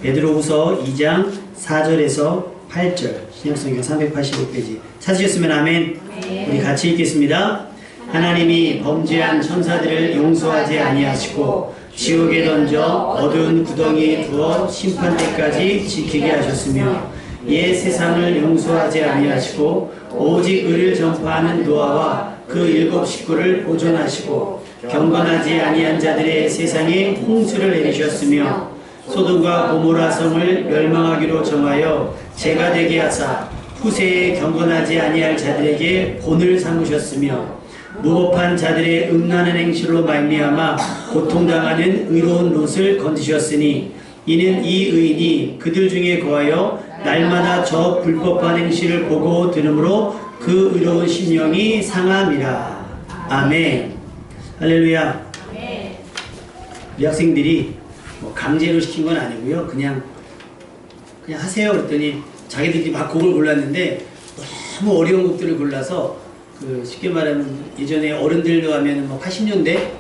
베드로후서 2장 4절에서 8절, 신약성경 385페이지 찾으셨으면 아멘. 우리 같이 읽겠습니다. 하나님이 범죄한 천사들을 용서하지 아니하시고 지옥에 던져 어두운 구덩이에 두어 심판 때까지 지키게 하셨으며 옛 세상을 용서하지 아니하시고 오직 의를 전파하는 노아와 그 7 식구를 보존하시고 경건하지 아니한 자들의 세상에 홍수를 내리셨으며 소돔과 고모라 성을 멸망하기로 정하여 재가 되게 하사 후세에 경건하지 아니할 자들에게 본을 삼으셨으며 무법한 자들의 음란한 행실로 말미암아 고통당하는 의로운 롯을 건지셨으니 이는 이 의인이 그들 중에 거하여 날마다 저 불법한 행실을 보고 들으므로 그 의로운 심령이 상함이라. 아멘. 할렐루야. 우리 학생들이 뭐 강제로 시킨 건 아니고요. 그냥 하세요 그랬더니 자기들이 막 곡을 골랐는데 너무 어려운 곡들을 골라서 쉽게 말하면 예전에 어른들로 하면 뭐 80년대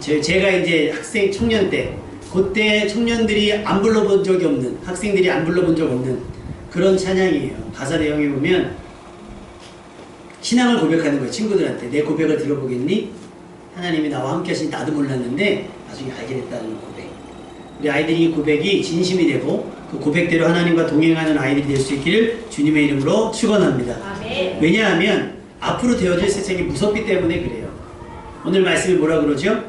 제가 이제 학생 청년 때 그때 청년들이 안 불러본 적이 없는, 학생들이 안 불러본 적 없는 그런 찬양이에요. 가사 내용에 보면 신앙을 고백하는 거예요. 친구들한테 내 고백을 들어보겠니? 하나님이 나와 함께 하시니 나도 몰랐는데 나중에 알게 됐다는 고백. 우리 아이들이 이 고백이 진심이 되고 그 고백대로 하나님과 동행하는 아이들이 될 수 있기를 주님의 이름으로 축원합니다. 아멘. 왜냐하면 앞으로 되어질 세상이 무섭기 때문에 그래요. 오늘 말씀이 뭐라 그러죠?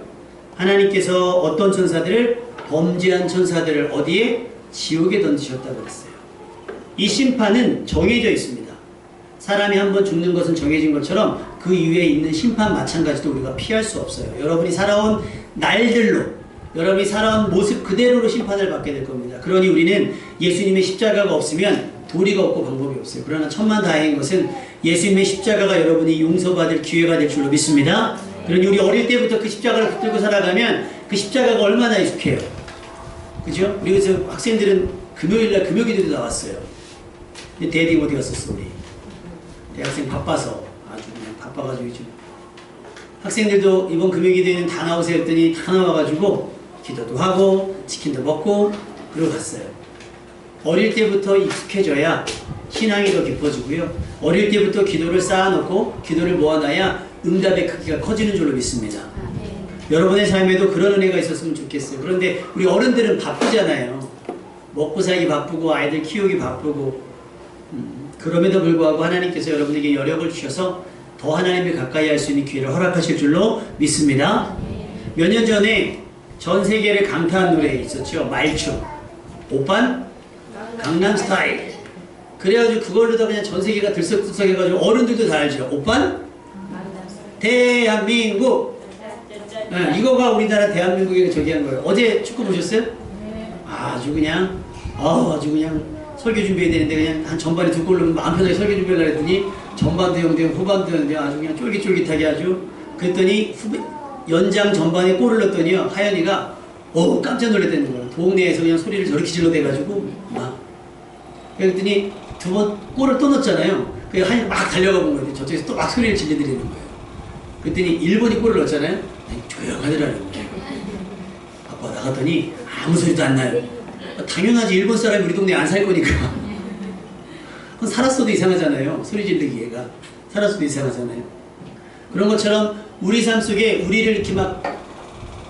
하나님께서 어떤 천사들을, 범죄한 천사들을 어디에? 지옥에 던지셨다고 그랬어요. 이 심판은 정해져 있습니다. 사람이 한번 죽는 것은 정해진 것처럼 그 이후에 있는 심판 마찬가지도 우리가 피할 수 없어요. 여러분이 살아온 날들로, 여러분이 살아온 모습 그대로로 심판을 받게 될 겁니다. 그러니 우리는 예수님의 십자가가 없으면 도리가 없고 방법이 없어요. 그러나 천만다행인 것은 예수님의 십자가가 여러분이 용서받을 기회가 될 줄로 믿습니다. 그러니 우리 어릴 때부터 그 십자가를 붙들고 살아가면 그 십자가가 얼마나 익숙해요. 그죠? 우리 그래서 학생들은 금요일날 금요기도도 나왔어요. 근데 대딩 어디 갔었어 우리? 대학생 바빠서 아주 그냥 바빠가지고 요즘 학생들도 이번 금요기도에는 다 나오세요 했더니 다 나와가지고 기도도 하고 치킨도 먹고 그러고 갔어요. 어릴 때부터 익숙해져야 신앙이 더 깊어지고요. 어릴 때부터 기도를 쌓아놓고 기도를 모아놔야 응답의 크기가 커지는 줄로 믿습니다. 여러분의 삶에도 그런 은혜가 있었으면 좋겠어요. 그런데 우리 어른들은 바쁘잖아요. 먹고 살기 바쁘고 아이들 키우기 바쁘고 그럼에도 불구하고 하나님께서 여러분에게 여력을 주셔서 더 하나님을 가까이 할 수 있는 기회를 허락하실 줄로 믿습니다. 몇 년 전에 전 세계를 강타한 노래 있었죠. 말춤. 오빤 강남스타일. 그래가지고 그걸로다 그냥 전 세계가 들썩들썩 해가지고 어른들도 다 알죠. 오빤 대한민국. 네, 이거가 우리나라 대한민국에 저기 한 거예요. 어제 축구 보셨어요? 아주 그냥 설교 준비해야 되는데 그냥 한 전반에 2골 넣으면 마음 편하게 설교 준비하려고 했더니 전반도 0대0 후반도 0대0 아주 그냥 쫄깃쫄깃하게 아주 그랬더니 연장 전반에 골을 넣었더니요 하연이가 깜짝 놀랐다는 거예요. 동네에서 그냥 소리를 저렇게 질러대가지고 막 그랬더니 2번 골을 또 넣었잖아요. 그래서 하연이 막 달려가 본 거예요. 저쪽에서 또 막 소리를 질러드리는 거예요. 그랬더니 일본이 골을 넣었잖아요. 아니, 조용하더라는 거예요. 아빠 나갔더니 아무 소리도 안 나요. 당연하지. 일본 사람이 우리 동네에 안 살 거니까. 그건 살았어도 이상하잖아요. 소리 지르기 얘가. 살았어도 이상하잖아요. 그런 것처럼 우리 삶 속에 우리를 이렇게 막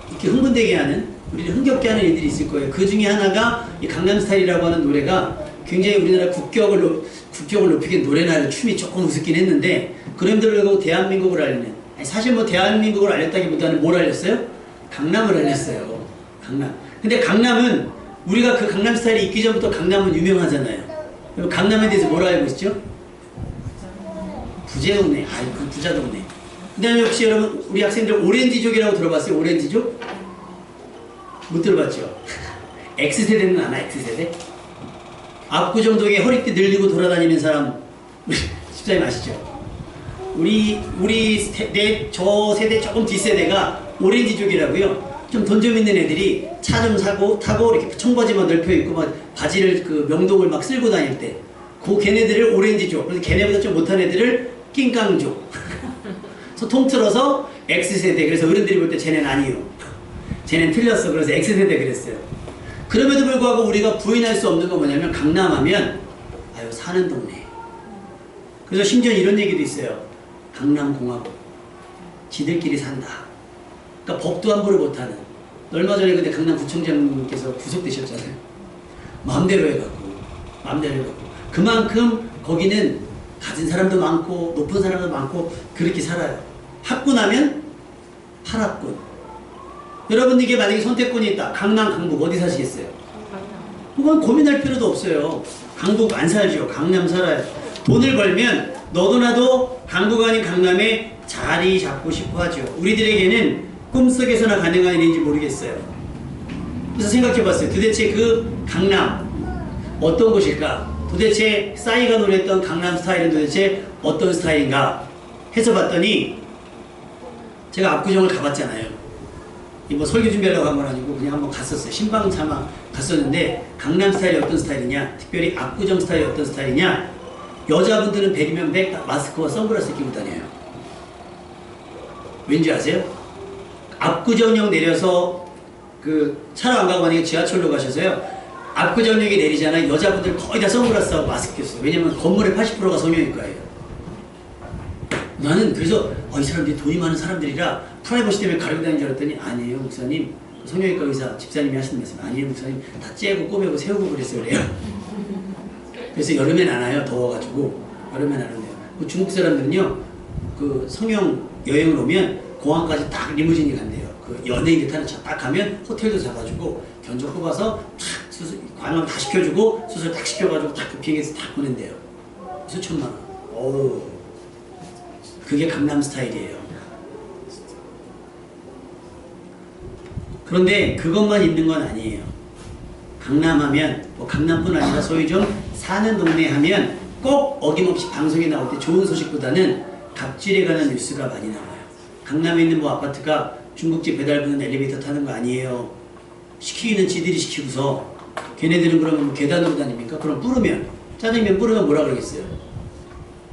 이렇게 흥분되게 하는, 우리를 흥겹게 하는 일들이 있을 거예요. 그 중에 하나가 이 강남스타일이라고 하는 노래가 굉장히 우리나라 국격을 높이게 노래나 춤이 조금 우습긴 했는데 그럼에도 불구하고 대한민국을 알리는, 사실 뭐 대한민국을 알렸다기보다는 뭘 알렸어요? 강남을 알렸어요. 강남. 근데 강남은 우리가 그 강남스타일이 있기 전부터 강남은 유명하잖아요. 강남에 대해서 뭘 알고 있죠? 부자동네. 그 부자동네. 그 다음에 혹시 여러분 우리 학생들 오렌지족이라고 들어봤어요? 오렌지족? 못 들어봤죠? X세대는 아나? X세대? 압구정동에 허리띠 늘리고 돌아다니는 사람 집사님 아시죠? 저 세대 조금 뒷세대가 오렌지족이라고요. 좀 돈 좀 있는 애들이 차 좀 타고 이렇게 청바지만 넓혀 입고 막 바지를 그 명동을 막 쓸고 다닐 때 그 걔네들을 오렌지족, 그래서 걔네보다 좀 못한 애들을 낑깡족. 그래서 통틀어서 X세대. 그래서 어른들이 볼 때 쟤네는 아니에요. 쟤네는 틀렸어. 그래서 X세대 그랬어요. 그럼에도 불구하고 우리가 부인할 수 없는 건 뭐냐면 강남하면 아유 사는 동네. 그래서 심지어 이런 얘기도 있어요. 강남공화국. 지들끼리 산다. 그러니까 법도 함부로 못하는. 얼마 전에 근데 강남구청장님께서 구속되셨잖아요. 마음대로 해갖고. 마음대로 해갖고. 그만큼 거기는 가진 사람도 많고 높은 사람도 많고 그렇게 살아요. 학군하면 파락군. 여러분에게 만약에 선택권이 있다. 강남, 강북 어디 사시겠어요? 그건 고민할 필요도 없어요. 강북 안 살죠. 강남 살아요. 돈을 벌면 너도 나도 강북 아닌 강남에 자리 잡고 싶어 하죠. 우리들에게는 꿈속에서나 가능한 일인지 모르겠어요. 그래서 생각해봤어요. 도대체 그 강남 어떤 곳일까? 도대체 싸이가 노래했던 강남 스타일은 도대체 어떤 스타일인가 해서 봤더니 제가 압구정을 가봤잖아요. 뭐 설교 준비하려고 한 건 아니고 그냥 한번 갔었어요. 신방 삼아 갔었는데 강남 스타일이 어떤 스타일이냐, 특별히 압구정 스타일이 어떤 스타일이냐, 여자분들은 100이면 100 마스크와 선글라스 끼고 다녀요. 왠지 아세요? 압구정역 내려서 그 차로 안 가고 만약에 지하철로 가셔서요, 압구정역에 내리잖아요. 여자분들 거의 다 선글라스하고 마스크 꼈어요. 왜냐면 건물의 80%가 성형외과예요. 나는 그래서 이 사람들이 돈이 많은 사람들이라 프라이버시 때문에 가리고 다니는 줄 알았더니 아니에요 목사님, 성형외과 의사 집사님이 하시는 말씀 아니에요 목사님, 다 째고 꼬매고 세우고 그랬어요 그래요. 그래서 여름엔 안 와요. 더워가지고 여름엔 안 온대요. 그 중국 사람들은요 그 성형 여행을 오면 공항까지 딱 리무진이 간대요. 그 연예인들 타는 차 딱 가면 호텔도 잡아주고 견적 뽑아서 탁 수술 관광 다 시켜주고 수술 딱 시켜가지고 딱 그 비행기에서 딱 보낸대요. 수천만 원. 어우, 그게 강남 스타일이에요. 그런데 그것만 있는 건 아니에요. 강남하면 뭐 강남뿐 아니라 소위 좀 사는 동네 하면 꼭 어김없이 방송에 나올 때 좋은 소식보다는 갑질에 관한 뉴스가 많이 나와요. 강남에 있는 뭐 아파트가 중국집 배달부는 엘리베이터 타는 거 아니에요. 시키기는 지들이 시키고서 걔네들은 그러면 계단으로 다닙니까? 그럼 뿌르면 짜장면 뿌르면 뭐라 그러겠어요?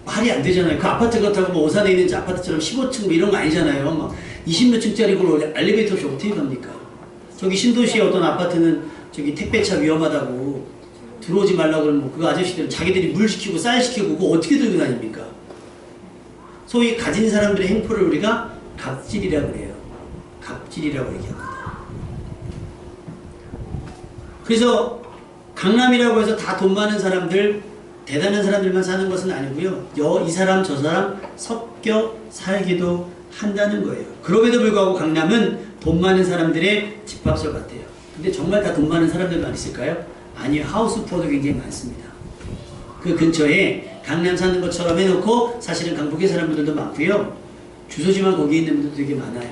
말이 안 되잖아요. 그 아파트 그렇다고 뭐 오산에 있는 아파트처럼 15층 뭐 이런 거 아니잖아요. 막 20몇 층짜리 걸 엘리베이터 없이 어떻게 갑니까? 저기 신도시의 어떤 아파트는 저기 택배차 위험하다고 들어오지 말라고 그러면 뭐 그 아저씨들은 자기들이 물 시키고 쌀 시키고 그거 어떻게 들고 다닙니까? 소위 가진 사람들의 행포를 우리가 갑질이라고 그래요. 갑질이라고 얘기합니다. 그래서 강남이라고 해서 다 돈 많은 사람들, 대단한 사람들만 사는 것은 아니고요. 이 사람 저 사람 섞여 살기도 한다는 거예요. 그럼에도 불구하고 강남은 돈 많은 사람들의 집합소 같아요. 근데 정말 다 돈 많은 사람들만 있을까요? 아니요. 하우스푸어도 굉장히 많습니다. 그 근처에 강남 사는 것처럼 해놓고 사실은 강북에 사는 분들도 많고요. 주소지만 거기 있는 분들도 되게 많아요.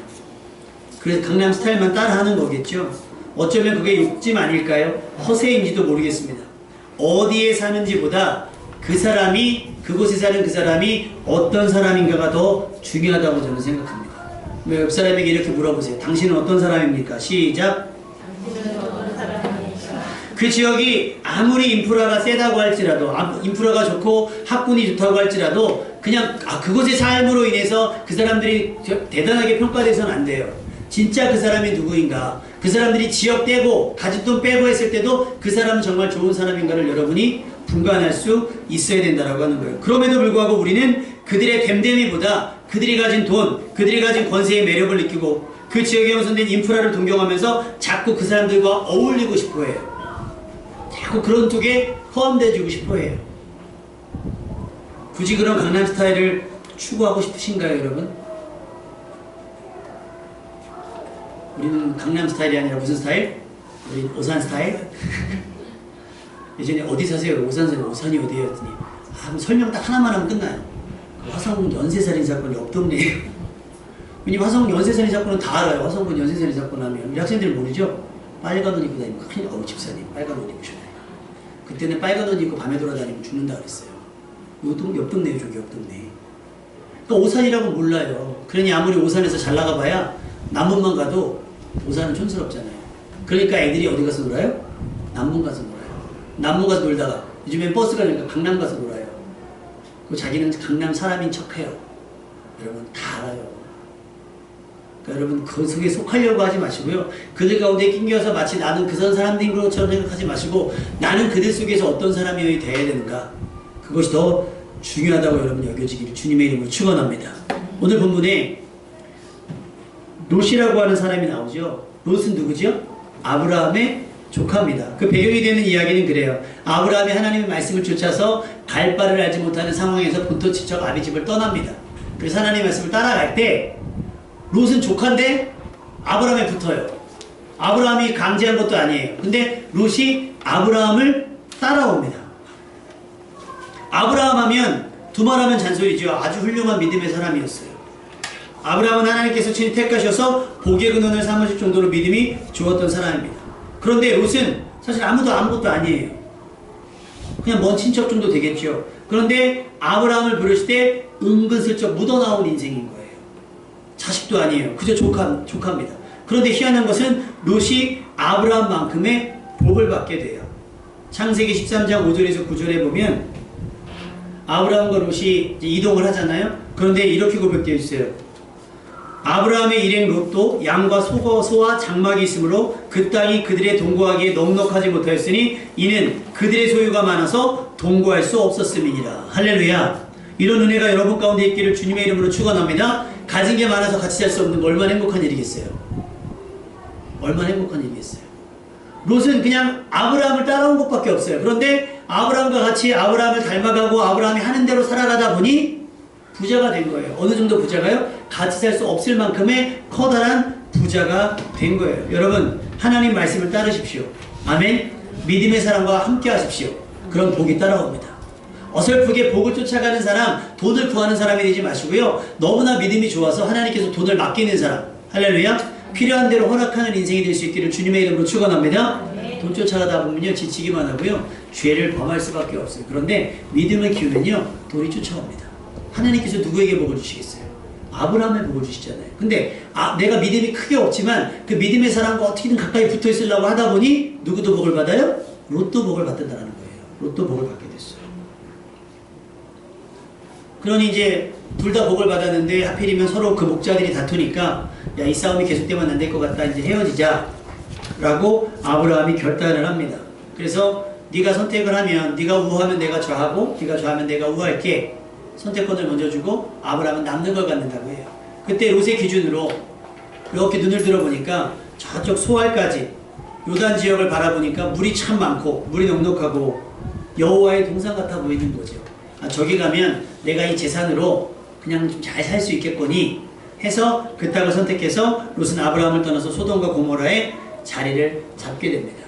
그래서 강남 스타일만 따라하는 거겠죠. 어쩌면 그게 욕심 아닐까요? 허세인지도 모르겠습니다. 어디에 사는지보다 그 사람이, 그곳에 사는 그 사람이 어떤 사람인가가 더 중요하다고 저는 생각합니다. 옆 사람에게 이렇게 물어보세요. 당신은 어떤 사람입니까? 시작. 그 지역이 아무리 인프라가 세다고 할지라도, 인프라가 좋고 학군이 좋다고 할지라도 그냥 그곳의 삶으로 인해서 그 사람들이 대단하게 평가돼서는 안 돼요. 진짜 그 사람이 누구인가, 그 사람들이 지역 떼고 가짓돈 빼고 했을 때도 그 사람은 정말 좋은 사람인가를 여러분이 분간할 수 있어야 된다라고 하는 거예요. 그럼에도 불구하고 우리는 그들의 됨됨이보다 그들이 가진 돈, 그들이 가진 권세의 매력을 느끼고 그 지역에 형성된 인프라를 동경하면서 자꾸 그 사람들과 어울리고 싶어 해요. 자꾸 그런 쪽에 포함되어주고 싶어 해요. 굳이 그런 강남 스타일을 추구하고 싶으신가요, 여러분? 우리는 강남 스타일이 아니라 무슨 스타일? 우리 오산 스타일? 예전에 어디 사세요? 오산 사세요. 오산이 어디예요? 했더니 설명 딱 하나만 하면 끝나요. 화성군 연쇄살인 사건이 옆 동네예요. 왜냐면 화성군 연쇄살인 사건은 다 알아요. 화성군 연쇄살인 사건 하면 우리 학생들 모르죠? 빨간 옷 입고 다니면 큰일, 집사님 빨간 옷 입으셨네. 그때는 빨간 옷 입고 밤에 돌아다니면 죽는다 그랬어요. 옆 동네예요. 저기 옆 동네. 그러니까 오산이라고 몰라요. 그러니 아무리 오산에서 잘 나가봐야 남문만 가도 오산은 촌스럽잖아요. 그러니까 애들이 어디 가서 놀아요? 남문 가서 놀아요. 남문 가서 놀다가 요즘엔 버스 가니까 강남 가서 놀아요. 그 자기는 강남 사람인 척해요. 여러분 다 알아요. 그러니까 여러분 그 속에 속하려고 하지 마시고요. 그들 가운데 낑겨서 마치 나는 그 사람들인 것처럼 생각하지 마시고 나는 그들 속에서 어떤 사람이 돼야 되는가, 그것이 더 중요하다고 여러분 여겨지기를 주님의 이름으로 축원합니다. 오늘 본문에 롯이라고 하는 사람이 나오죠. 롯은 누구죠? 아브라함의 조카입니다. 그 배경이 되는 이야기는 그래요. 아브라함이 하나님의 말씀을 쫓아서 갈 바를 알지 못하는 상황에서 본토 친척 아비집을 떠납니다. 그래서 하나님의 말씀을 따라갈 때 롯은 조카인데 아브라함에 붙어요. 아브라함이 강제한 것도 아니에요. 근데 롯이 아브라함을 따라옵니다. 아브라함 하면 두말하면 잔소리죠. 아주 훌륭한 믿음의 사람이었어요. 아브라함은 하나님께서 친히 택하셔서 복의 근원을 삼으실 정도로 믿음이 좋았던 사람입니다. 그런데 롯은 사실 아무것도 아니에요. 그냥 먼 친척 정도 되겠죠. 그런데 아브라함을 부르실 때 은근슬쩍 묻어나온 인생인 거예요. 자식도 아니에요. 그저 조카입니다. 그런데 희한한 것은 롯이 아브라함만큼의 복을 받게 돼요. 창세기 13장 5절에서 9절에 보면 아브라함과 롯이 이동을 하잖아요. 그런데 이렇게 고백되어 있어요. 아브라함의 일행 롯도 양과 소와 장막이 있으므로 그 땅이 그들의 동거하기에 넉넉하지 못하였으니 이는 그들의 소유가 많아서 동거할 수 없었음이니라. 할렐루야. 이런 은혜가 여러분 가운데 있기를 주님의 이름으로 축원합니다. 가진 게 많아서 같이 살 수 없는 거 얼마나 행복한 일이겠어요. 얼마나 행복한 일이겠어요. 롯은 그냥 아브라함을 따라온 것밖에 없어요. 그런데 아브라함과 같이 아브라함을 닮아가고 아브라함이 하는 대로 살아가다 보니 부자가 된 거예요. 어느 정도 부자가요? 같이 살 수 없을 만큼의 커다란 부자가 된 거예요. 여러분 하나님 말씀을 따르십시오. 아멘. 믿음의 사람과 함께 하십시오. 그런 복이 따라옵니다. 어설프게 복을 쫓아가는 사람, 돈을 구하는 사람이 되지 마시고요. 너무나 믿음이 좋아서 하나님께서 돈을 맡기는 사람, 할렐루야. 필요한 대로 허락하는 인생이 될 수 있기를 주님의 이름으로 축원합니다. 돈 쫓아가다 보면요 지치기만 하고요 죄를 범할 수밖에 없어요. 그런데 믿음을 키우면요 돈이 쫓아옵니다. 하나님께서 누구에게 복을 주시겠어요? 아브라함에 복을 주시잖아요. 근데 내가 믿음이 크게 없지만 그 믿음의 사람과 어떻게든 가까이 붙어 있으려고 하다 보니 누구도 복을 받아요? 롯도 복을 받는다는 거예요. 롯도 복을 받게 됐어요. 그러니 이제 둘 다 복을 받았는데 하필이면 서로 그 목자들이 다투니까 야, 이 싸움이 계속되면 안 될 것 같다. 이제 헤어지자 라고 아브라함이 결단을 합니다. 그래서 네가 선택을 하면 네가 우하면 내가 좌하고 네가 좌하면 내가 우할게. 선택권을 먼저 주고 아브라함은 남는 걸 갖는다고 해요. 그때 롯의 기준으로 이렇게 눈을 들어보니까 저쪽 소알까지 요단 지역을 바라보니까 물이 참 많고 물이 넉넉하고 여호와의 동산 같아 보이는 거죠. 저기 가면 내가 이 재산으로 그냥 좀 잘 살 수 있겠거니 해서 그 땅을 선택해서 롯은 아브라함을 떠나서 소돔과 고모라의 자리를 잡게 됩니다.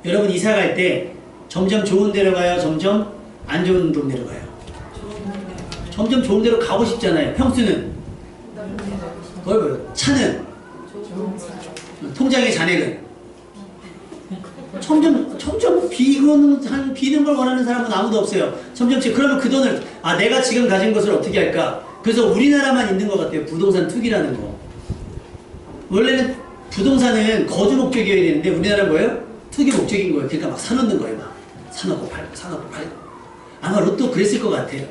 여러분 이사 갈 때 점점 좋은 데로 가요? 점점 안 좋은 동네로 가요? 점점 좋은 데로 가고 싶잖아요. 평수는? 차는? 통장의 잔액은? 점점 비는 걸 원하는 사람은 아무도 없어요. 그러면 그 돈을 내가 지금 가진 것을 어떻게 할까? 그래서 우리나라만 있는 것 같아요. 부동산 투기라는 거. 원래는 부동산은 거주 목적이어야 되는데 우리나라는 뭐예요? 투기 목적인 거예요. 그러니까 막 사놓는 거예요. 막 사놓고 팔고. 아마 롯도 그랬을 것 같아요.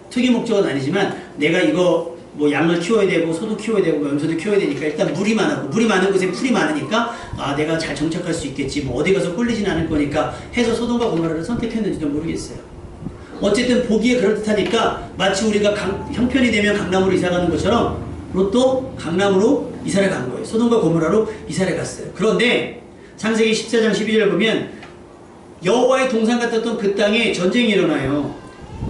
투기 목적은 아니지만 내가 이거 뭐 양을 키워야 되고 소도 키워야 되고 염소도 키워야 되니까 일단 물이 많은 곳에 풀이 많으니까 내가 잘 정착할 수 있겠지. 뭐 어디 가서 꿀리진 않을 거니까 해서 소돔과 고모라를 선택했는지도 모르겠어요. 어쨌든 보기에 그럴듯하니까 마치 우리가 형편이 되면 강남으로 이사가는 것처럼 롯도 강남으로 이사를 간 거예요. 소돔과 고모라로 이사를 갔어요. 그런데 창세기 14장 12절을 보면 여호와의 동산 같았던 그 땅에 전쟁이 일어나요.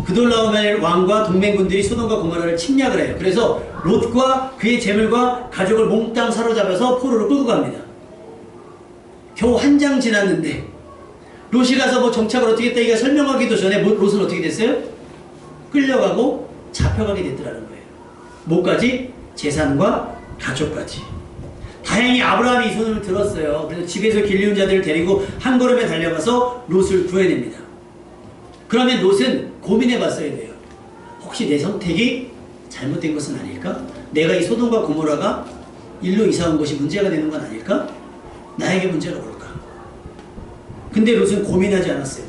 그돌라오멜 왕과 동맹군들이 소돔과 고모라를 침략을 해요. 그래서 롯과 그의 재물과 가족을 몽땅 사로잡아서 포로로 끌고 갑니다. 겨우 한 장 지났는데 롯이 가서 뭐 정착을 어떻게 했다 이가 설명하기도 전에 롯은 어떻게 됐어요? 끌려가고 잡혀가게 됐더라는 거예요. 뭐까지? 재산과 가족까지. 다행히 아브라함이 이 손을 들었어요. 그래서 집에서 길리운 자들을 데리고 한 걸음에 달려가서 롯을 구해냅니다. 그러면 롯은 고민해 봤어야 돼요. 혹시 내 선택이 잘못된 것은 아닐까? 내가 이 소돔과 고모라가 일로 이사 온 것이 문제가 되는 건 아닐까? 나에게 문제가 뭘까? 근데 롯은 고민하지 않았어요.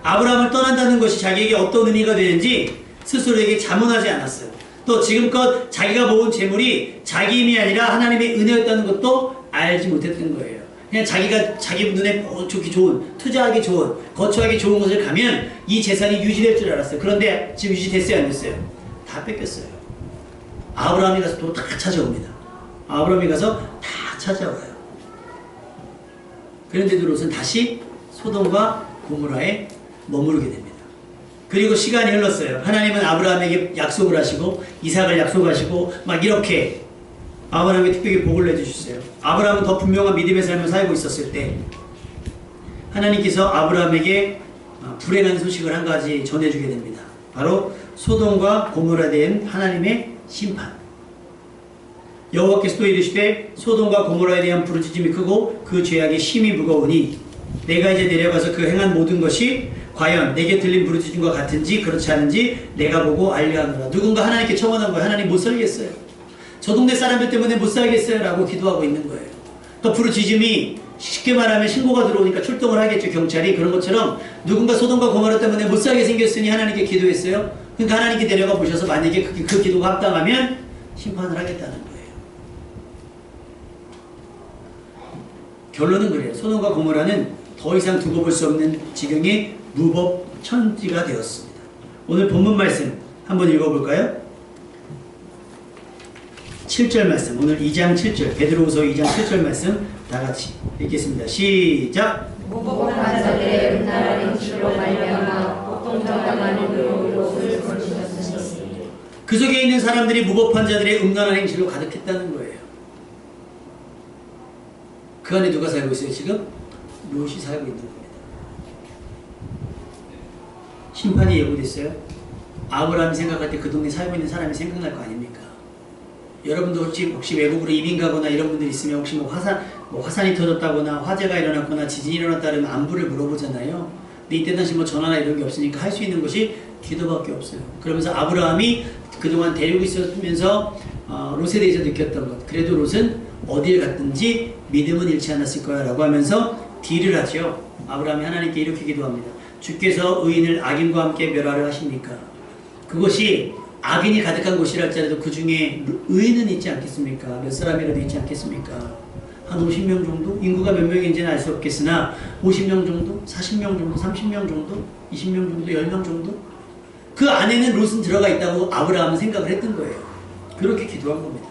아브라함을 떠난다는 것이 자기에게 어떤 의미가 되는지 스스로에게 자문하지 않았어요. 또 지금껏 자기가 모은 재물이 자기 힘이 아니라 하나님의 은혜였다는 것도 알지 못했던 거예요. 그냥 자기가 자기 눈에 좋기 좋은, 투자하기 좋은, 거처하기 좋은 곳을 가면 이 재산이 유지될 줄 알았어요. 그런데 지금 유지됐어요, 안 됐어요? 다 뺏겼어요. 아브라함이 가서 또 다 찾아옵니다. 아브라함이 가서 다 찾아와요. 그런데도 롯은 다시 소돔과 고모라에 머무르게 됩니다. 그리고 시간이 흘렀어요. 하나님은 아브라함에게 약속을 하시고 이삭을 약속하시고 막 이렇게 아브라함에게 특별히 복을 내주셨어요. 아브라함은 더 분명한 믿음의 삶을 살고 있었을 때 하나님께서 아브라함에게 불행한 소식을 한 가지 전해주게 됩니다. 바로 소돔과 고모라에 대한 하나님의 심판. 여호와께서 또 이르시되 소돔과 고모라에 대한 부르짖음이 크고 그 죄악이 심히 무거우니 내가 이제 내려가서 그 행한 모든 것이 과연 내게 들린 부르짖음과 같은지 그렇지 않은지 내가 보고 알려하노라. 누군가 하나님께 청원한 거예요. 하나님 못 살겠어요. 저 동네 사람들 때문에 못 살겠어요 라고 기도하고 있는 거예요. 또 부르짖음이 쉽게 말하면 신고가 들어오니까 출동을 하겠죠. 경찰이. 그런 것처럼 누군가 소돔과 고모라 때문에 못 살게 생겼으니 하나님께 기도했어요. 그러니까 하나님께 내려가 보셔서 만약에 그 기도가 합당하면 심판을 하겠다는 거예요. 결론은 그래요. 소돔과 고모라는 더 이상 두고 볼 수 없는 지경의 무법 천지가 되었습니다. 오늘 본문 말씀 한번 읽어볼까요? 7절 말씀, 오늘 2장 7절, 베드로후서 2장 7절 말씀 다 같이 읽겠습니다. 시작! 무법한 자들의 음란한 행실로 말미암아 고통당하는 롯을 건지셨으니 그 속에 있는 사람들이 무법한 자들의 음란한 행실로 가득했다는 거예요. 그 안에 누가 살고 있어요? 지금? 롯이 살고 있는 겁니다. 심판이 예고됐어요. 아브라함이 생각할 때 그 동네 살고 있는 사람이 생각날 거 아닙니까? 여러분도 혹시 외국으로 이민 가거나 이런 분들 있으면 혹시 화산이 터졌다거나 화재가 일어났거나 지진이 일어났다 그러면 안부를 물어보잖아요. 근데 이때 당시 전화나 이런 게 없으니까 할 수 있는 것이 기도밖에 없어요. 그러면서 아브라함이 그동안 데리고 있으면서 롯에 대해서 느꼈던 것. 그래도 롯은 어딜 갔든지 믿음은 잃지 않았을 거야 라고 하면서 딜을 하죠. 아브라함이 하나님께 이렇게 기도합니다. 주께서 의인을 악인과 함께 멸하려 하십니까? 그것이 악인이 가득한 곳이라 할지라도 그 중에 의인은 있지 않겠습니까? 몇 사람이라도 있지 않겠습니까? 한 50명 정도? 인구가 몇 명인지는 알 수 없겠으나 50명 정도? 40명 정도? 30명 정도? 20명 정도? 10명 정도? 그 안에는 롯은 들어가 있다고 아브라함은 생각을 했던 거예요. 그렇게 기도한 겁니다.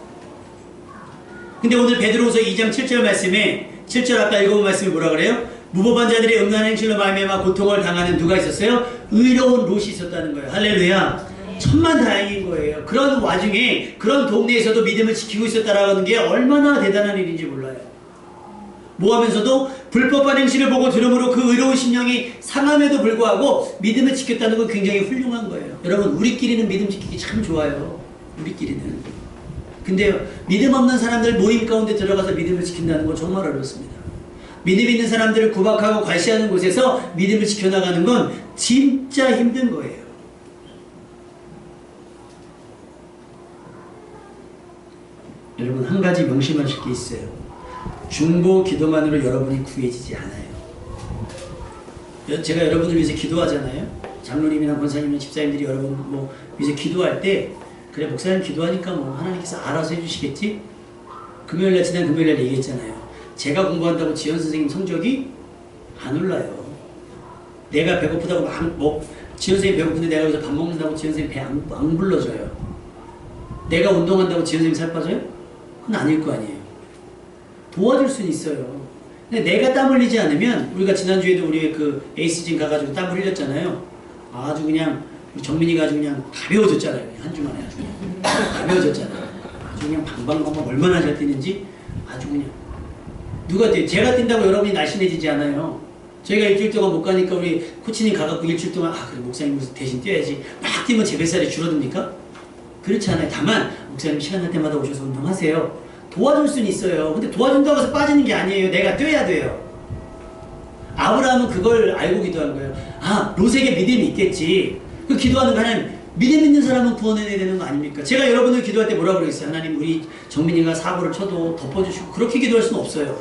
근데 오늘 베드로후서 2장 7절 말씀에 7절 아까 읽어본 말씀이 뭐라 그래요? 무법한 자들의 음란한 행실로 말미암아 고통을 당하는 누가 있었어요? 의로운 롯이 있었다는 거예요. 할렐루야. 천만다행인 거예요. 그런 와중에 그런 동네에서도 믿음을 지키고 있었다라는 게 얼마나 대단한 일인지 몰라요. 뭐 하면서도 불법한 행실을 보고 들음으로 그 의로운 심령이 상함에도 불구하고 믿음을 지켰다는 건 굉장히 훌륭한 거예요. 여러분, 우리끼리는 믿음 지키기 참 좋아요. 우리끼리는. 근데요, 믿음 없는 사람들 모임 가운데 들어가서 믿음을 지킨다는 건 정말 어렵습니다. 믿음 있는 사람들을 구박하고 괄시하는 곳에서 믿음을 지켜나가는 건 진짜 힘든 거예요. 여러분, 한 가지 명심하실 게 있어요. 중보 기도만으로 여러분이 구해지지 않아요. 제가 여러분을 위해서 기도하잖아요. 장로님이나 권사님이나 집사님들이 여러분 위해서 기도할 때 그래 목사님 기도하니까 하나님께서 알아서 해주시겠지? 금요일날 지난 금요일날 얘기했잖아요. 제가 공부한다고 지현 선생님 성적이 안 올라요. 내가 배고프다고 지현 선생님 배고픈데 내가 여기서 밥 먹는다고 지현 선생님 배 안 불러줘요. 내가 운동한다고 지현 선생님 살 빠져요? 그건 아닐 거 아니에요. 도와줄 수는 있어요. 근데 내가 땀 흘리지 않으면, 우리가 지난주에도 우리 그 에이스진 가가지고 땀을 흘렸잖아요. 아주 그냥 우리 정민이가 아주 그냥 가벼워졌잖아요. 한 주만에 아주 그냥 가벼워졌잖아요. 아주 그냥 방방방방 얼마나 잘 뛰는지 아주 그냥. 누가 뛰어요? 제가 뛴다고 여러분이 날씬해지지 않아요. 저희가 일주일 동안 못 가니까 우리 코치님 가갖고 일주일 동안 그래 목사님 대신 뛰어야지 막 뛰면 제 뱃살이 줄어듭니까? 그렇지 않아요. 다만 목사님 시간 날 때마다 오셔서 운동하세요. 도와줄 수는 있어요. 근데 도와준다고 해서 빠지는 게 아니에요. 내가 뛰어야 돼요. 아브라함은 그걸 알고 기도한 거예요. 롯에게 믿음이 있겠지. 그 기도하는 거 하나님, 믿음 있는 사람은 구원해내야 되는 거 아닙니까? 제가 여러분을 기도할 때 뭐라고 그러겠어요? 하나님, 우리 정민이가 사고를 쳐도 덮어주시고, 그렇게 기도할 수는 없어요.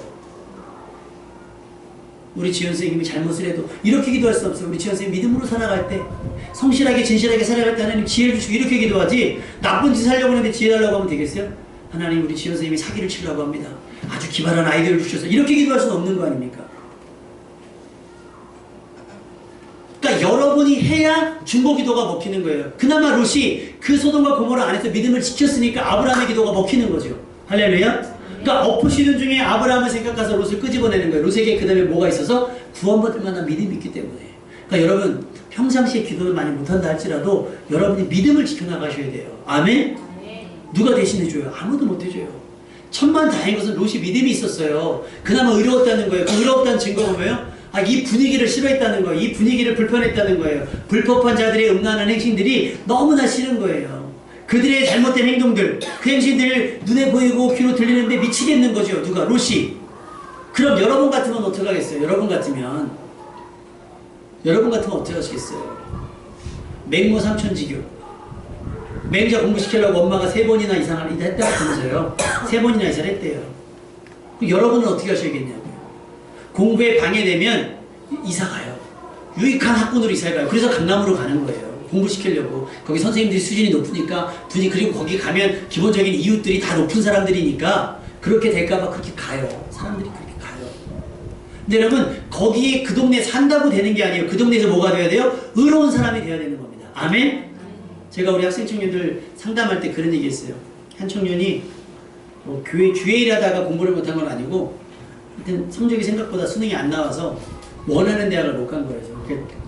우리 지현 선생님이 잘못을 해도 이렇게 기도할 수 없어요. 우리 지현 선생님 믿음으로 살아갈 때, 성실하게 진실하게 살아갈 때 하나님 지혜를 주시고 이렇게 기도하지, 나쁜 짓 하려고 하는데 지혜 달라고 하면 되겠어요? 하나님 우리 지현 선생님이 사기를 치려고 합니다. 아주 기발한 아이디어를 주셔서 이렇게 기도할 수는 없는 거 아닙니까? 그러니까 여러분이 해야 중보 기도가 먹히는 거예요. 그나마 롯이 그 소돔과 고모라 안에서 믿음을 지켰으니까 아브라함의 기도가 먹히는 거죠. 할렐루야. 그러니까 엎으시는 중에 아브라함을 생각해서 롯을 끄집어내는 거예요. 롯에게 그 다음에 뭐가 있어서 구원받을 만한 믿음이 있기 때문에. 그러니까 여러분 평상시에 기도를 많이 못한다 할지라도 여러분이 믿음을 지켜나가셔야 돼요. 아멘? 누가 대신해줘요? 아무도 못해줘요. 천만다행인 것은 롯이 믿음이 있었어요. 그나마 의로웠다는 거예요. 그 의로웠다는 증거가 뭐예요? 이 분위기를 싫어했다는 거예요. 이 분위기를 불편했다는 거예요. 불법한 자들의 음란한 행신들이 너무나 싫은 거예요. 그들의 잘못된 행동들, 그 행신들 눈에 보이고 귀로 들리는데 미치겠는 거죠. 누가? 롯이. 그럼 여러분 같으면 어떻게 하겠어요? 여러분 같으면 어떻게 하시겠어요? 맹모 삼천지교. 맹자 공부시키려고 엄마가 3번이나 이상을 했다고 하면서요. 3번이나 이상을 했대요. 그럼 여러분은 어떻게 하셔야겠냐고요. 공부에 방해되면 이사가요. 유익한 학군으로 이사가요. 그래서 강남으로 가는 거예요. 공부시키려고. 거기 선생님들이 수준이 높으니까 그리고 거기 가면 기본적인 이웃들이 다 높은 사람들이니까 그렇게 될까봐 그렇게 가요. 사람들이 그렇게 가요. 근데 여러분 거기에 그 동네 산다고 되는 게 아니에요. 그 동네에서 뭐가 돼야 돼요? 의로운 사람이 돼야 되는 겁니다. 아멘? 제가 우리 학생 청년들 상담할 때 그런 얘기 했어요. 한 청년이 교회 주일에 하다가 공부를 못한 건 아니고 하여튼 성적이 생각보다 수능이 안 나와서 원하는 대학을 못 간 거예요.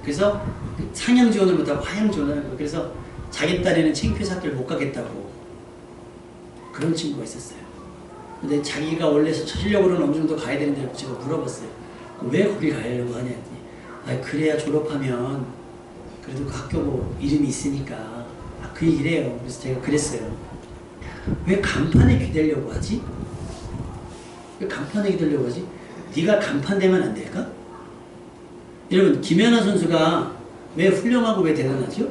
그래서 상향 지원을 못하고 하향 지원을 한 거예요. 그래서 자기 딸에는 창피해서 학교를 못 가겠다고 그런 친구가 있었어요. 근데 자기가 원래 실력으로는 어느 정도 가야 되는데 제가 물어봤어요. 왜 거길 가려고 하냐 했더니 그래야 졸업하면 그래도 그 학교 뭐 이름이 있으니까 그 얘기를 해요. 그래서 제가 그랬어요. 왜 간판에 기대려고 하지? 왜 간판에 기대려고 하지? 네가 간판 되면 안 될까? 여러분 김연아 선수가 왜 훌륭하고 왜 대단하죠?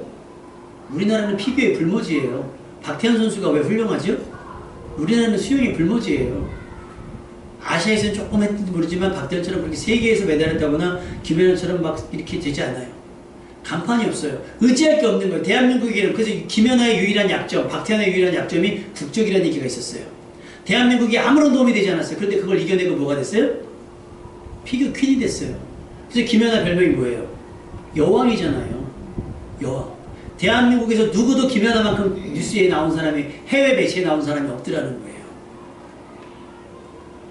우리나라는 피겨의 불모지예요. 박태환 선수가 왜 훌륭하죠? 우리나라는 수영이 불모지예요. 아시아에서는 조금 했는지 모르지만 박태환처럼 그렇게 세계에서 메달했다거나 김연아처럼 막 이렇게 되지 않아요. 간판이 없어요. 의지할 게 없는 거예요. 대한민국에는. 그래서 김연아의 유일한 약점, 박태환의 유일한 약점이 국적이라는 얘기가 있었어요. 대한민국이 아무런 도움이 되지 않았어요. 그런데 그걸 이겨내고 뭐가 됐어요? 피겨 퀸이 됐어요. 그래서 김연아 별명이 뭐예요? 여왕이잖아요. 여왕. 대한민국에서 누구도 김연아만큼 뉴스에 나온 사람이, 해외 매체에 나온 사람이 없더라는 거예요.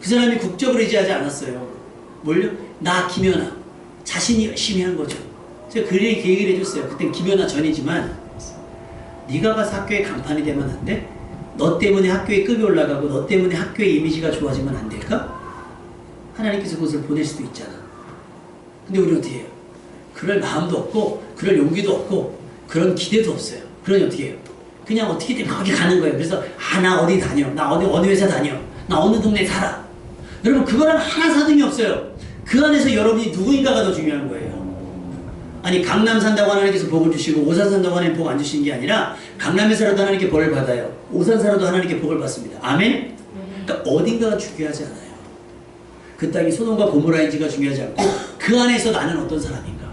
그 사람이 국적을 의지하지 않았어요. 뭘요? 나 김연아. 자신이 열심히 한 거죠. 제가 그 얘기를 해줬어요. 그땐 김연아 전이지만 네가 가서 학교에 간판이 되면 안 돼? 너 때문에 학교의 급이 올라가고 너 때문에 학교의 이미지가 좋아지면 안 될까? 하나님께서 그것을 보낼 수도 있잖아. 근데 우리는 어떻게 해요? 그럴 마음도 없고 그럴 용기도 없고 그런 기대도 없어요. 그러니 어떻게 해요? 그냥 어떻게든 거기 가는 거예요. 그래서 나 어디 다녀. 나 어느 회사 다녀. 나 어느 동네 살아. 여러분 그거랑 하나 사등이 없어요. 그 안에서 여러분이 누구인가가 더 중요한 거예요. 아니 강남 산다고 하나님께서 복을 주시고 오산 산다고 하나님 복 안 주시는 게 아니라 강남에 살아도 하나님께 복을 받아요. 오산 살아도 하나님께 복을 받습니다. 아멘? 그러니까 어딘가가 중요하지 않아요. 그 땅이 소돔과 고모라인지가 중요하지 않고 그 안에서 나는 어떤 사람인가.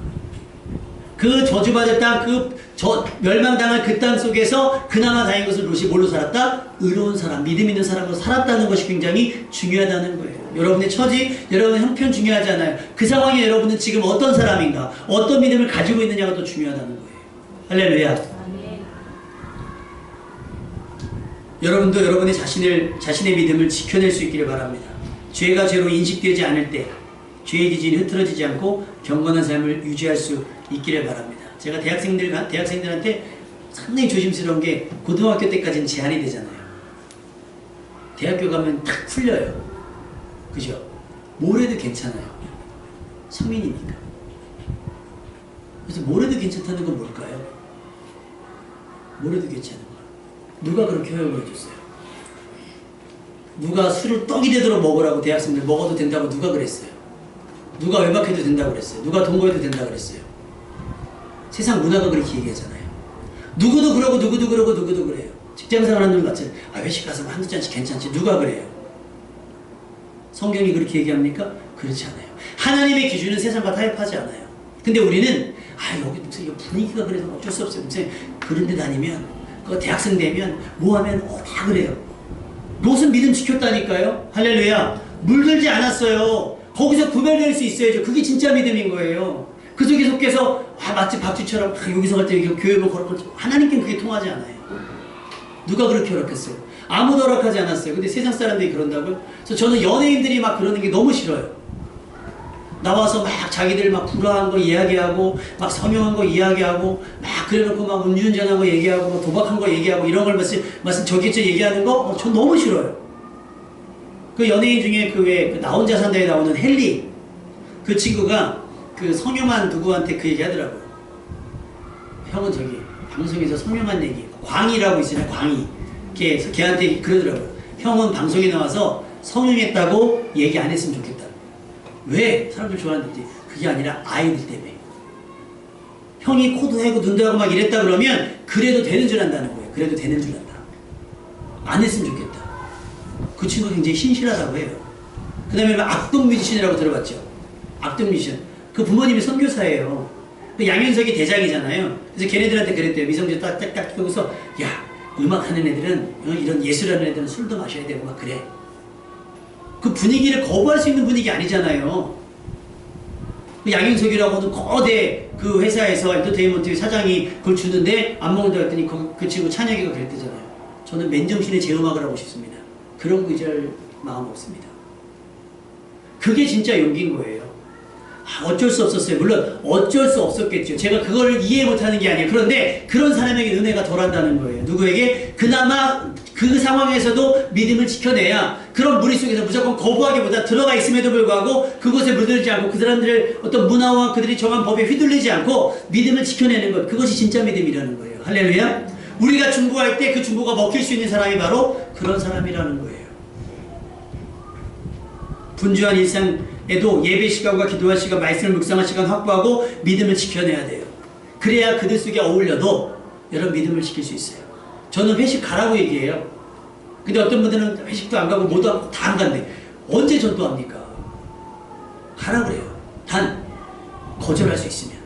그 저주받을 땅, 멸망당할 그 땅 속에서 그나마 다행인 것은 롯이 뭘로 살았다? 의로운 사람, 믿음 있는 사람으로 살았다는 것이 굉장히 중요하다는 거예요. 여러분의 처지, 여러분의 형편 중요하지 않아요. 그 상황에 여러분은 지금 어떤 사람인가, 어떤 믿음을 가지고 있느냐가 더 중요하다는 거예요. 할렐루야. 여러분도 여러분의 자신의 믿음을 지켜낼 수 있기를 바랍니다. 죄가 죄로 인식되지 않을 때 죄의 기준이 흐트러지지 않고 경건한 삶을 유지할 수 있기를 바랍니다. 제가 대학생들한테 상당히 조심스러운 게 고등학교 때까지는 제한이 되잖아요. 대학교 가면 탁 풀려요. 그죠? 뭘 해도 괜찮아요. 성인이니까. 그래서 뭘 해도 괜찮다는 건 뭘까요? 뭘 해도 괜찮은 거야. 누가 그렇게 허용을 해줬어요? 누가 술을 떡이 되도록 먹으라고 대학생들 먹어도 된다고 누가 그랬어요? 누가 외박해도 된다고 그랬어요? 누가 동거해도 된다고 그랬어요? 세상 문화가 그렇게 얘기하잖아요. 누구도 그러고 누구도 그러고 누구도 그래요. 직장생활 하는 분 같이 회식 가서 한두 잔씩 괜찮지. 누가 그래요? 성경이 그렇게 얘기합니까? 그렇지 않아요. 하나님의 기준은 세상과 타협하지 않아요. 근데 우리는 여기 무슨 분위기가 그래서 어쩔 수 없어요. 무슨 그런 데 다니면 그 대학생 되면 뭐 하면 다 그래요. 롯은 믿음 지켰다니까요. 할렐루야. 물들지 않았어요. 거기서 구별될 수 있어야죠. 그게 진짜 믿음인 거예요. 그 속에 속해서 마치 박쥐처럼 여기서 갈 때 교회만 걸어도 하나님께는 그게 통하지 않아요. 누가 그렇게 허락했어요? 아무도 허락하지 않았어요. 근데 세상 사람들이 그런다고요? 그래서 저는 연예인들이 막 그러는 게 너무 싫어요. 나와서 막 자기들 막 불화한 거 이야기하고 막 성형한 거 이야기하고 막 그래놓고 막 음주운전한 거 얘기하고 막 도박한 거 얘기하고 이런 걸 말씀 저기서 얘기하는 거 전 너무 싫어요. 그 연예인 중에 나 혼자 산다에 나오는 헨리 그 친구가 그 성형한 누구한테 그 얘기 하더라고요. 형은 저기 방송에서 성형한 얘기 광희라고 있잖아요. 광희 걔한테 그러더라고요. 형은 방송에 나와서 성형했다고 얘기 안 했으면 좋겠다. 왜? 사람들 좋아하는데 그게 아니라 아이들 때문에. 형이 코도 하고 눈도 하고 막 이랬다 그러면 그래도 되는 줄 안다는 거예요. 그래도 되는 줄 안다. 안 했으면 좋겠다. 그 친구 굉장히 신실하다고 해요. 그 다음에 악동 뮤지션이라고 들어봤죠? 악동 뮤지션. 그 부모님이 선교사예요. 그 양현석이 대장이잖아요. 그래서 걔네들한테 그랬대요. 미성재 딱딱딱 펴고서 야 음악하는 애들은 이런 예술하는 애들은 술도 마셔야 되고 막 그래. 그 분위기를 거부할 수 있는 분위기 아니잖아요. 그 양현석이라고는 거대 그 회사에서 엔터테인먼트 사장이 그걸 주는데 안 먹는다고 했더니 그 친구 찬혁이가 그랬대잖아요. 저는 맨정신에 제 음악을 하고 싶습니다. 그런 의절 마음 없습니다. 그게 진짜 용기인 거예요. 어쩔 수 없었어요. 물론 어쩔 수 없었겠죠. 제가 그걸 이해 못하는 게 아니에요. 그런데 그런 사람에게 은혜가 덜한다는 거예요. 누구에게? 그나마 그 상황에서도 믿음을 지켜내야 그런 무리 속에서 무조건 거부하기보다 들어가 있음에도 불구하고 그곳에 물들지 않고 그 사람들의 어떤 문화와 그들이 정한 법에 휘둘리지 않고 믿음을 지켜내는 것, 그것이 진짜 믿음이라는 거예요. 할렐루야. 우리가 중보할 때 그 중보가 먹힐 수 있는 사람이 바로 그런 사람이라는 거예요. 분주한 일상에도 예배 시간과 기도할 시간, 말씀을 묵상할 시간 확보하고 믿음을 지켜내야 돼요. 그래야 그들 속에 어울려도 여러분 믿음을 지킬 수 있어요. 저는 회식 가라고 얘기해요. 근데 어떤 분들은 회식도 안 가고 뭐도 안, 다 안 간대. 언제 전도합니까? 가라 그래요. 단 거절할 수 있으면.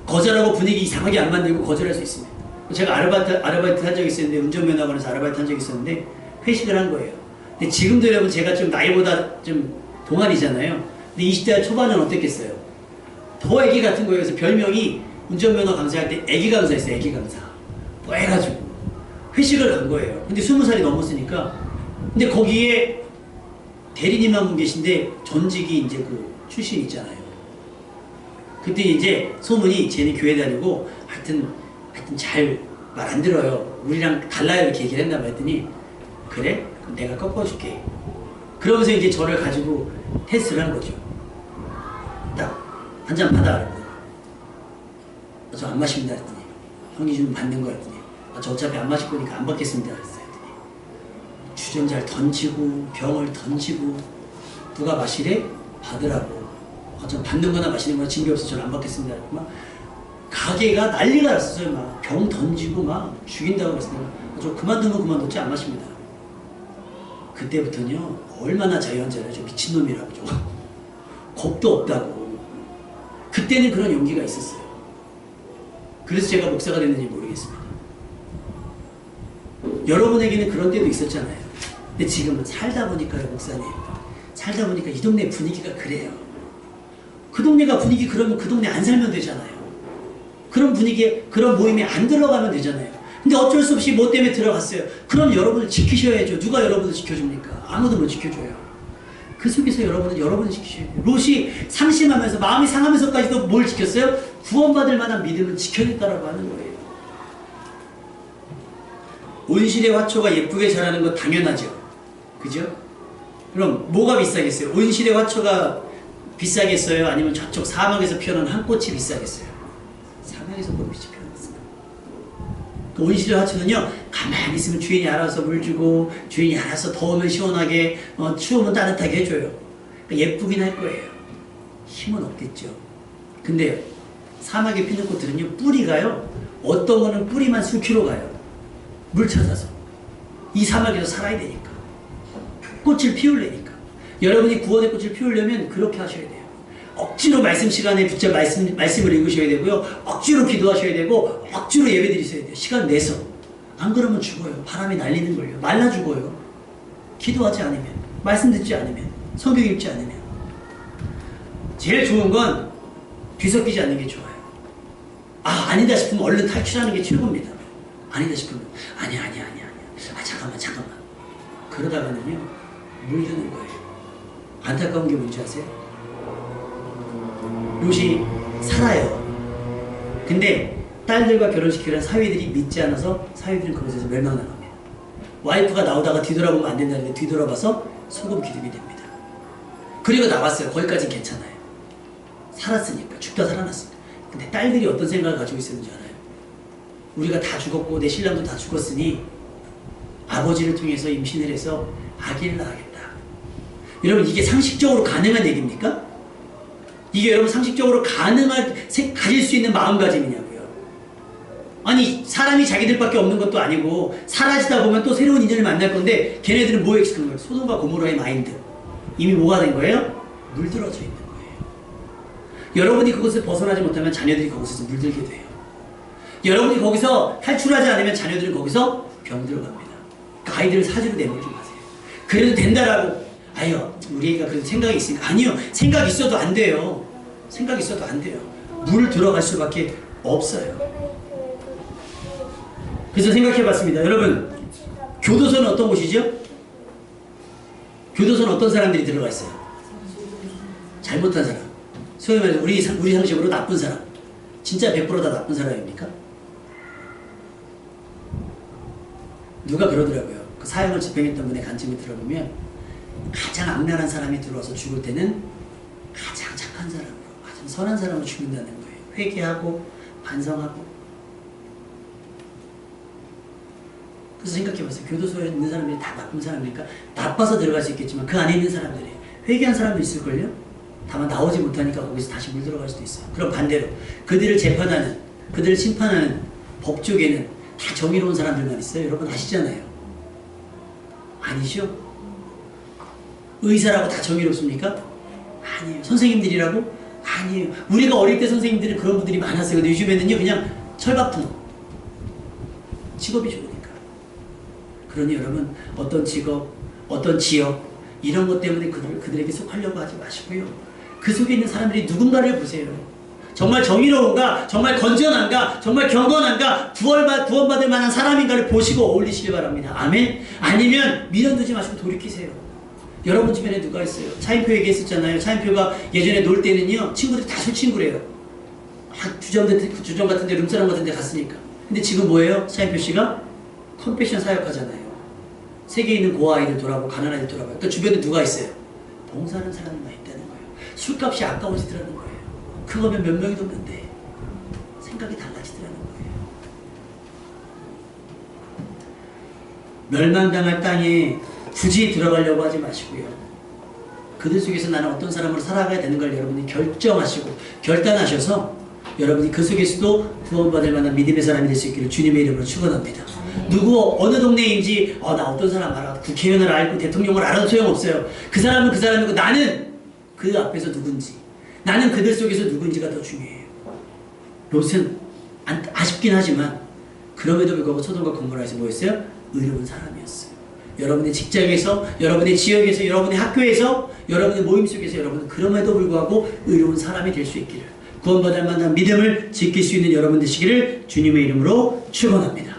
거절하고 분위기 이상하게 안 만들고 거절할 수 있으면. 제가 아르바이트 한 적이 있었는데, 운전면허관에서 아르바이트 한 적이 있었는데 회식을 한 거예요. 근데 지금도 여러분 제가 좀 나이보다 좀 동안이잖아요. 근데 20대 초반은 어땠겠어요? 더 애기 같은 거예요. 그래서 별명이 운전면허 강사할 때 애기 강사였어요. 애기 강사. 뭐 해가지고 회식을 간 거예요. 근데 20살이 넘었으니까. 근데 거기에 대리님 한 분 계신데 전직이 이제 그 출신 있잖아요. 그때 이제 소문이 쟤는 교회 다니고 하여튼 잘 말 안 들어요. 우리랑 달라요. 이렇게 얘기를 했나 봐 했더니 그래? 그럼 내가 꺾어줄게. 그러면서 이제 저를 가지고 테스트를 한 거죠. 딱 한 잔 받아. 저 안 마십니다. 그랬더니 형이 좀 받는 거야. 그랬더니 저 어차피 안 마실 거니까 안 받겠습니다. 그랬어요. 주전자를 던지고 병을 던지고 누가 마시래? 받으라고. 전 받는 거나 마시는 거나 징계 없어. 저는 안 받겠습니다. 막 가게가 난리가 났어요. 막 병 던지고 막 죽인다고 그랬어요. 저 그만두면 그만뒀지 안 마십니다. 그때부터는요 얼마나 자유한자를 저 미친놈이라고 좀 겁도 없다고. 그때는 그런 용기가 있었어요. 그래서 제가 목사가 됐는지 모르겠습니다. 여러분에게는 그런 때도 있었잖아요. 근데 지금은 살다 보니까요, 목사님. 살다 보니까 이 동네 분위기가 그래요. 그 동네가 분위기 그러면 그 동네 안 살면 되잖아요. 그런 분위기에, 그런 모임에 안 들어가면 되잖아요. 근데 어쩔 수 없이 뭐 때문에 들어갔어요. 그럼 여러분을 지키셔야죠. 누가 여러분을 지켜줍니까? 아무도 못 지켜줘요. 그 속에서 여러분을 지키셔야 돼요. 롯이 상심하면서 마음이 상하면서까지도 뭘 지켰어요? 구원받을 만한 믿음을 지켜냈다라고 하는 거예요. 온실의 화초가 예쁘게 자라는 거 당연하죠. 그죠? 그럼 뭐가 비싸겠어요? 온실의 화초가 비싸겠어요? 아니면 저쪽 사막에서 피어난 한 꽃이 비싸겠어요? 사막에서 꽃이 피어났어요. 그 온실의 화초는요, 가만히 있으면 주인이 알아서 물 주고, 주인이 알아서 더우면 시원하게, 추우면 따뜻하게 해줘요. 그러니까 예쁘긴 할 거예요. 힘은 없겠죠. 근데 사막에 피는 꽃들은요, 뿌리가요, 어떤 거는 뿌리만 수키로 가요. 물 찾아서. 이 사막에서 살아야 되니까. 꽃을 피우려니까. 여러분이 구원의 꽃을 피우려면 그렇게 하셔야 돼요. 억지로 말씀 시간에 붙여 말씀을 읽으셔야 되고요. 억지로 기도하셔야 되고 억지로 예배 드리셔야 돼요. 시간 내서. 안 그러면 죽어요. 바람이 날리는 걸요. 말라 죽어요. 기도하지 않으면, 말씀 듣지 않으면, 성경 읽지 않으면. 제일 좋은 건 뒤섞이지 않는 게 좋아요. 아니다 싶으면 얼른 탈출하는 게 최고입니다. 아니다 싶으면 아니야. 잠깐만. 그러다가는요 물드는 거예요. 안타까운 게 뭔지 아세요? 롯이 살아요. 근데 딸들과 결혼시키려는 사위들이 믿지 않아서 사위들은 그곳에서 멸망당합니다. 와이프가 나오다가 뒤돌아보면 안 된다는데 뒤돌아봐서 소금 기둥이 됩니다. 그리고 나왔어요. 거기까지는 괜찮아요. 살았으니까. 죽다 살아났으니까. 근데 딸들이 어떤 생각을 가지고 있었는지 알아요? 우리가 다 죽었고 내 신랑도 다 죽었으니 아버지를 통해서 임신을 해서 아기를 낳아야겠다. 여러분 이게 상식적으로 가능한 얘기입니까? 이게 여러분 상식적으로 가질 수 있는 마음가짐이냐고요. 아니 사람이 자기들밖에 없는 것도 아니고 사라지다 보면 또 새로운 인연을 만날 건데 걔네들은 뭐에 익숙한 거예요? 소돔과 고모라의 마인드. 이미 뭐가 된 거예요? 물들어져 있는 거예요. 여러분이 그것을 벗어나지 못하면 자녀들이 거기서 물들게 돼요. 여러분이 거기서 탈출하지 않으면 자녀들은 거기서 병들어갑니다. 그러니까 아이들을 사주로 내몰지 마세요. 그래도 된다라고 우리 애가 그래도 생각이 있으니까. 아니요. 생각 있어도 안 돼요. 생각 있어도 안 돼요. 물 들어갈 수밖에 없어요. 그래서 생각해봤습니다. 여러분 교도소는 어떤 곳이죠? 교도소는 어떤 사람들이 들어가 있어요? 잘못한 사람. 소위 말해서 우리 상식으로 나쁜 사람. 진짜 100% 다 나쁜 사람입니까? 누가 그러더라고요. 그 사형을 집행했던 분의 간증을 들어보면 가장 악랄한 사람이 들어와서 죽을 때는 가장 착한 사람으로, 가장 선한 사람으로 죽는다는 거예요. 회개하고 반성하고. 그래서 생각해봤어요. 교도소에 있는 사람들이 다 나쁜 사람입니까? 나빠서 들어갈 수 있겠지만 그 안에 있는 사람들이 회개한 사람도 있을걸요? 다만 나오지 못하니까 거기서 다시 물 들어갈 수도 있어요. 그럼 반대로 그들을 재판하는, 그들을 심판하는 법조계는 다 정의로운 사람들만 있어요. 여러분 아시잖아요. 아니죠? 의사라고 다 정의롭습니까? 아니에요. 선생님들이라고? 아니에요. 우리가 어릴 때 선생님들은 그런 분들이 많았어요. 근데 요즘에는요 그냥 철밥통. 직업이 좋으니까. 그러니 여러분 어떤 직업, 어떤 지역 이런 것 때문에 그들에게 속하려고 하지 마시고요. 그 속에 있는 사람들이 누군가를 보세요. 정말 정의로운가, 정말 건전한가, 정말 경건한가, 구원받을 만한 사람인가를 보시고 어울리시길 바랍니다. 아멘? 아니면 미련두지 마시고 돌이키세요. 여러분 주변에 누가 있어요? 차인표 얘기했었잖아요. 차인표가 예전에 놀 때는요 친구들이 다 술 친구래요. 주점 같은데 룸사롱 같은데 갔으니까. 근데 지금 뭐예요? 차인표 씨가 컴패션 사역하잖아요. 세계에 있는 고아아이들 돌아보고 가난한 아이들 돌아봐요. 또 주변에 누가 있어요? 봉사하는 사람만 있다는 거예요. 술값이 아까워지더라는 거예요. 그거면 몇 명이 돕는데 생각이 달라지더라는 거예요. 멸망당할 땅에 굳이 들어가려고 하지 마시고요. 그들 속에서 나는 어떤 사람으로 살아가야 되는 걸 여러분이 결정하시고 결단하셔서 여러분이 그 속에서도 구원받을 만한 믿음의 사람이 될 수 있기를 주님의 이름으로 축원합니다. 누구 어느 동네인지 나 어떤 사람 알아. 국회의원을 알고 대통령을 알아도 소용없어요. 그 사람은 그 사람이고 나는 그 앞에서 누군지, 나는 그들 속에서 누군지가 더 중요해요. 롯은 아쉽긴 하지만 그럼에도 불구하고 소돔과 고모라에서 뭐였어요? 의로운 사람이었어요. 여러분의 직장에서, 여러분의 지역에서, 여러분의 학교에서, 여러분의 모임 속에서 여러분은 그럼에도 불구하고 의로운 사람이 될 수 있기를, 구원받을 만한 믿음을 지킬 수 있는 여러분 되시기를 주님의 이름으로 축원합니다.